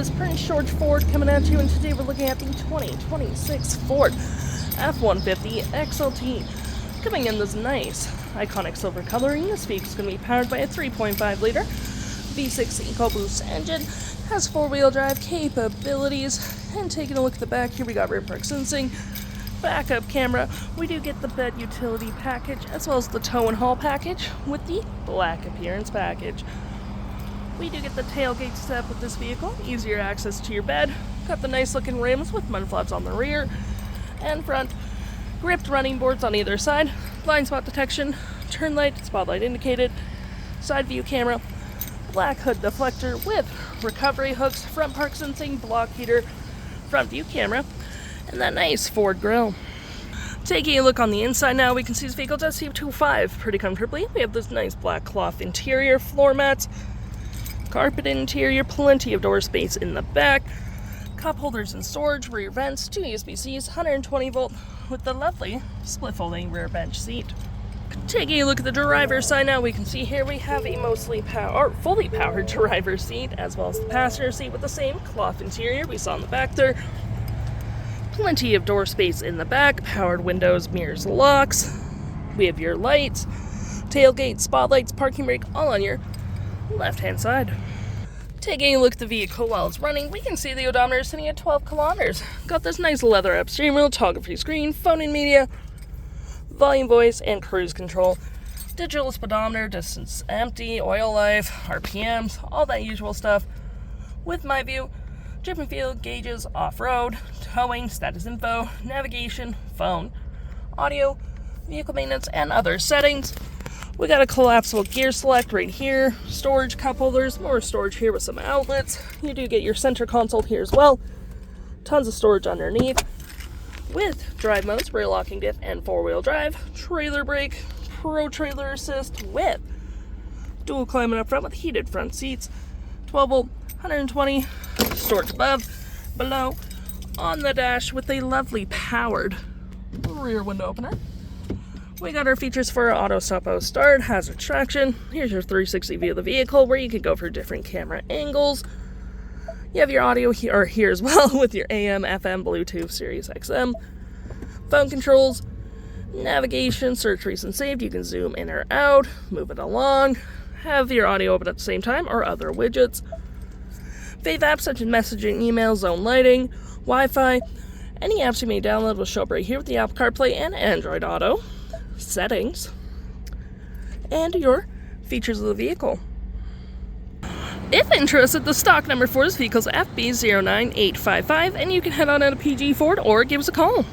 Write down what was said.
is Prince George Ford coming at you, and today we're looking at the 2026 Ford F-150 XLT. Coming in this nice, iconic silver coloring. This vehicle is going to be powered by a 3.5-liter V6 EcoBoost engine. Has four-wheel drive capabilities. And taking a look at the back, here we got rear park sensing, backup camera. We do get the bed utility package as well as the tow and haul package with the black appearance package. We do get the tailgate step with this vehicle, easier access to your bed. Got the nice looking rims with mud flaps on the rear and front, gripped running boards on either side, blind spot detection, turn light, spotlight indicated, side view camera, black hood deflector with recovery hooks, front park sensing, block heater, front view camera, and that nice Ford grille. Taking a look on the inside now, we can see this vehicle does seat 2.5 pretty comfortably. We have this nice black cloth interior, floor mats, carpet interior, plenty of door space in the back, cup holders and storage, rear vents, 2 USB-Cs, 120 volt with the lovely split folding rear bench seat. Taking a look at the driver's side now, we can see here we have a fully powered driver's seat as well as the passenger seat with the same cloth interior we saw in the back there. Plenty of door space in the back, powered windows, mirrors, locks. We have your lights, tailgate, spotlights, parking brake, all on your left-hand side. Taking a look at the vehicle while it's running, we can see the odometer is sitting at 12 kilometers. Got this nice leather-up steering wheel, toggle-free screen, phone and media, volume, voice, and cruise control. Digital speedometer, distance empty, oil life, RPMs, all that usual stuff. With my view, trip and field, gauges, off-road, towing, status info, navigation, phone, audio, vehicle maintenance, and other settings. We got a collapsible gear select right here, storage cup holders, more storage here with some outlets. You do get your center console here as well. Tons of storage underneath. With drive modes, rear locking diff and four-wheel drive, trailer brake, pro trailer assist with dual climate up front with heated front seats, 12 volt, 120, storage above, below, on the dash with a lovely powered rear window opener. We got our features for our auto stop, auto start, hazard traction. Here's your 360 view of the vehicle where you can go for different camera angles. You have your audio here as well with your AM, FM, Bluetooth, Sirius XM, phone controls, navigation, search, recent saved. You can zoom in or out, move it along, have your audio open at the same time or other widgets. Fave apps such as messaging, email, zone lighting, Wi-Fi. Any apps you may download will show up right here with the Apple CarPlay and Android Auto. Settings, and your features of the vehicle. If interested, the stock number for this vehicle is FB09855, and you can head on out to PG Ford or give us a call.